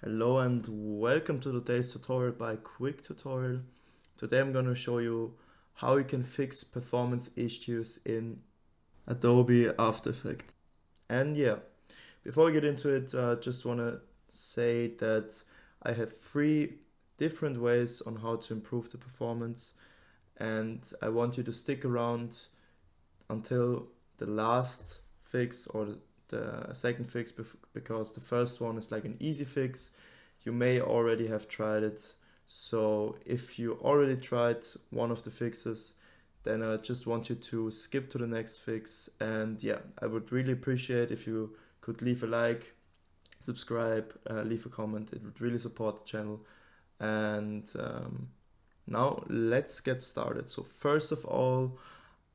Hello and welcome to today's tutorial by Quick Tutorial. Today I'm going to show you how you can fix performance issues in Adobe After Effects. And yeah, before I get into it, I just want to say that I have 3 different ways on how to improve the performance, and I want you to stick around until the last fix or the second fix, because the first one is like an easy fix. You may already have tried it. So if you already tried one of the fixes, then I just want you to skip to the next fix. And yeah, I would really appreciate if you could leave a like, subscribe, leave a comment. It would really support the channel. And now let's get started. So first of all,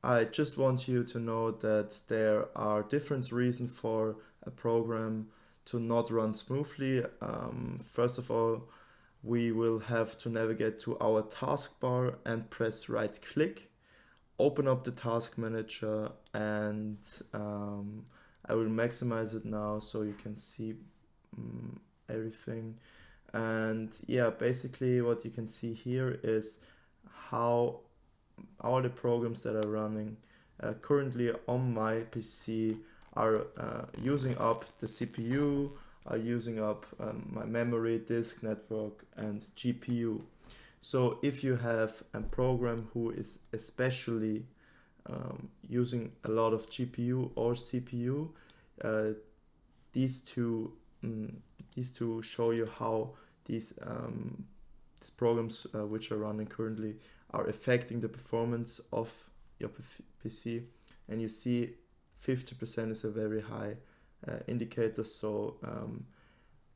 I just want you to know that there are different reasons for a program to not run smoothly. First of all, we will have to navigate to our taskbar and press right click, open up the task manager, and I will maximize it now so you can see everything. And yeah, basically what you can see here is how all the programs that are running currently on my PC are using up the CPU, are using up my memory, disk network, and GPU. So if you have a program who is especially using a lot of GPU or CPU, uh, these two show you how these programs which are running currently are affecting the performance of your PC. And you see 50% is a very high indicator. So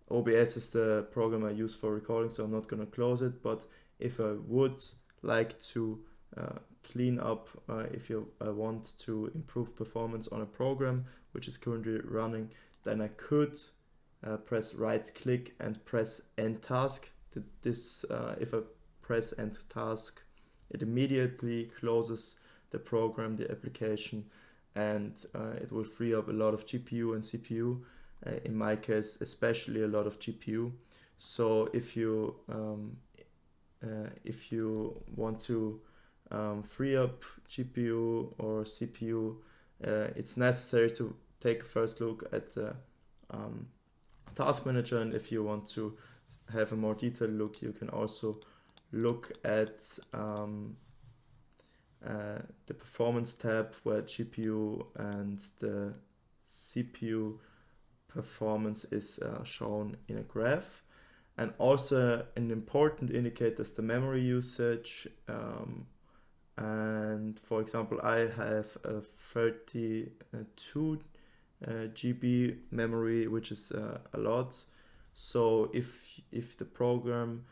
OBS is the program I use for recording, so I'm not going to close it. But if I would like to clean up, if you want to improve performance on a program which is currently running, then I could press right click and press end task. If I press end task, it immediately closes the program, the application, and it will free up a lot of GPU and CPU. In my case, especially a lot of GPU. So if you want to free up GPU or CPU, it's necessary to take a first look at the task manager. And if you want to have a more detailed look, you can also look at the performance tab, where GPU and the CPU performance is shown in a graph. And also an important indicator is the memory usage. And for example, I have a 32 GB memory, which is a lot. So if the program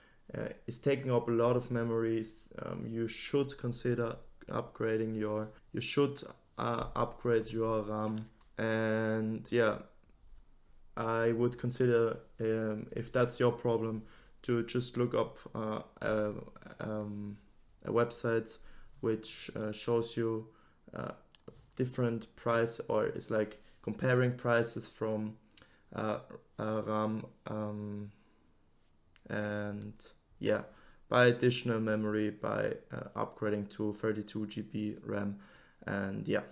is taking up a lot of memories, you should consider upgrading upgrade your RAM. And yeah, I would consider, if that's your problem, to just look up a website which shows you different price, or it's like comparing prices from RAM, and yeah, buy additional memory by upgrading to 32 GB RAM. And yeah,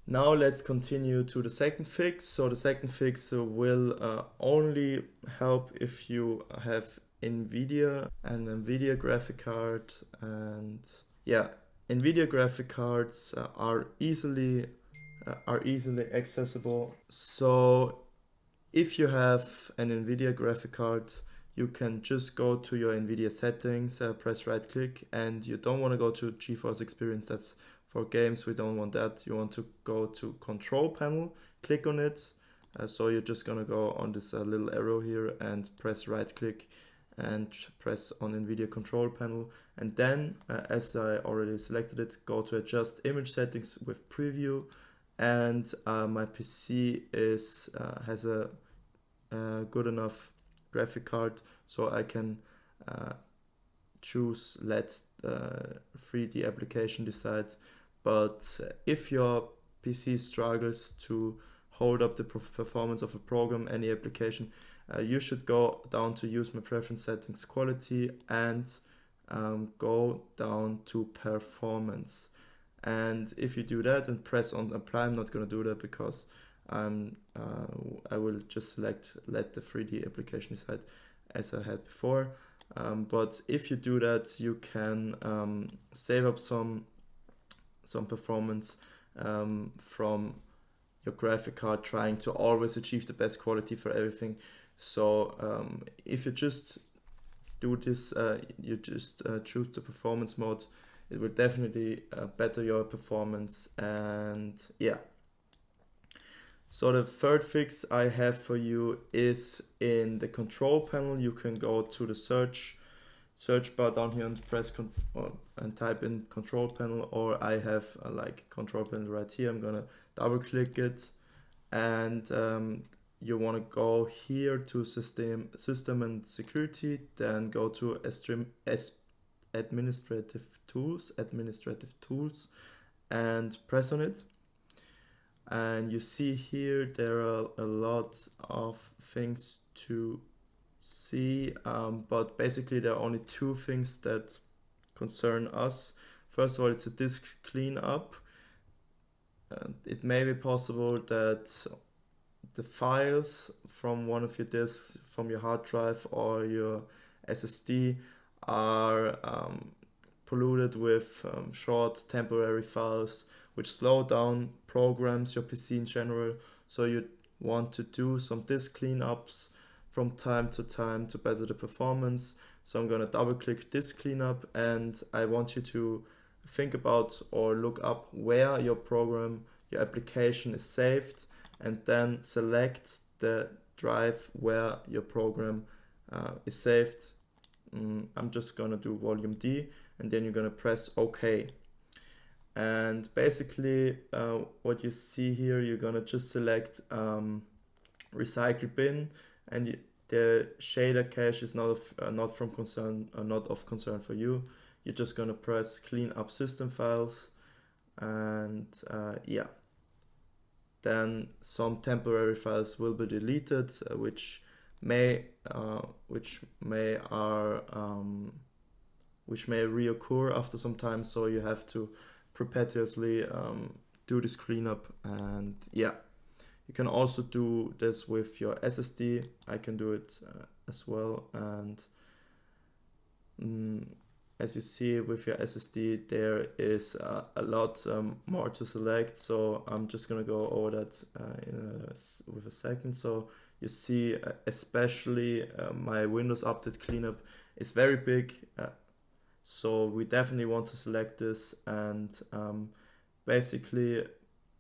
now let's continue to the second fix. So the second fix will only help if you have Nvidia and Nvidia graphic card. And yeah, Nvidia graphic cards are easily accessible. So if you have an Nvidia graphic card, you can just go to your Nvidia settings, press right click, and you don't want to go to GeForce Experience. That's for games. We don't want that. You want to go to control panel, click on it. So you're just gonna go on this little arrow here and press right click and press on Nvidia control panel. And then, as I already selected it, go to adjust image settings with preview. And my PC has a good enough graphic card, so I can choose let 3D application decide. But if your PC struggles to hold up the performance of a program, any application, you should go down to use my preference settings quality and go down to performance. And if you do that and press on apply, I'm not going to do that because I will just let the 3D application decide as I had before. But if you do that, you can save up some performance from your graphic card, trying to always achieve the best quality for everything. So if you just do this, you just choose the performance mode, it will definitely better your performance. And yeah, so the third fix I have for you is in the control panel. You can go to the search bar down here and press and type in control panel, or I have like control panel right here. I'm gonna double click it, and you want to go here to system and security, then go to administrative tools, and press on it. And you see here there are a lot of things to see, but basically there are only two things that concern us. First of all, it's a disk cleanup. It may be possible that the files from one of your disks, from your hard drive or your SSD, are polluted with short temporary files which slow down programs, your PC in general. So you want to do some disk cleanups from time to time to better the performance. So I'm going to double click disk cleanup, and I want you to think about or look up where your program, your application is saved, and then select the drive where your program is saved. I'm just gonna do volume D, and then you're gonna press OK. And basically what you see here, you're gonna just select recycle bin, and the shader cache is not of concern for you. You're just gonna press clean up system files, and yeah, then some temporary files will be deleted, which may reoccur after some time. So you have to perpetuously do this cleanup. And yeah, you can also do this with your SSD. I can do it as well. And as you see with your SSD, there is a lot more to select. So I'm just gonna go over that with a second. So you see, especially my Windows Update cleanup is very big. So we definitely want to select this, and basically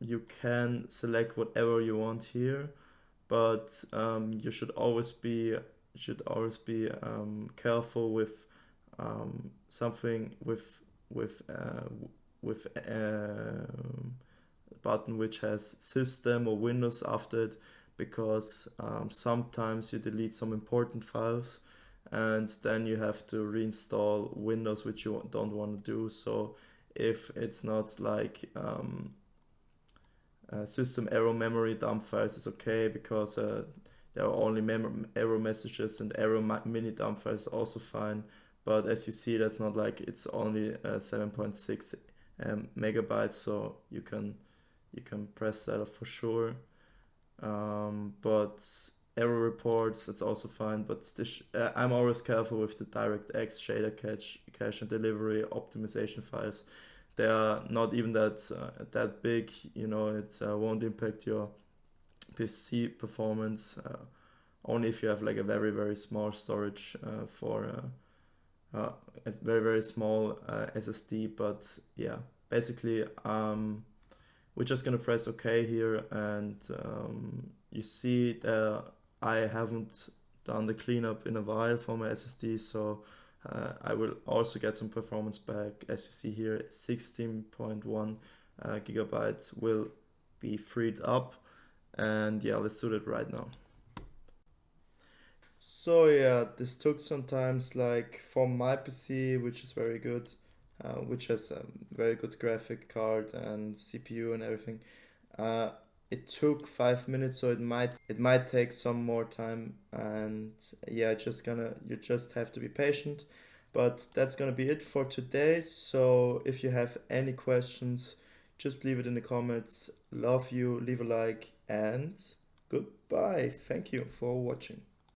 you can select whatever you want here, but you should always be careful with something with a button which has system or Windows after it, because sometimes you delete some important files and then you have to reinstall Windows, which you don't want to do. So if it's not like system error memory dump files is okay, because there are only error messages, and error mini dump files also fine. But as you see, that's not like, it's only 7.6 megabytes, so you can press that off for sure. But error reports, that's also fine. But I'm always careful with the DirectX shader cache and delivery optimization files. They are not even that big, you know. It won't impact your PC performance, only if you have like a very, very small storage for a very, very small SSD. But yeah, basically we're just gonna press OK here, and you see that I haven't done the cleanup in a while for my SSD, so I will also get some performance back. As you see here, 16.1 gigabytes will be freed up, and yeah, let's do that right now. So yeah, this took some time. Like for my PC, which is very good, which has a very good graphic card and CPU and everything, it took 5 minutes, so it might take some more time, and yeah, you just have to be patient. But that's gonna be it for today. So if you have any questions, just leave it in the comments. Love you, leave a like, and goodbye. Thank you for watching.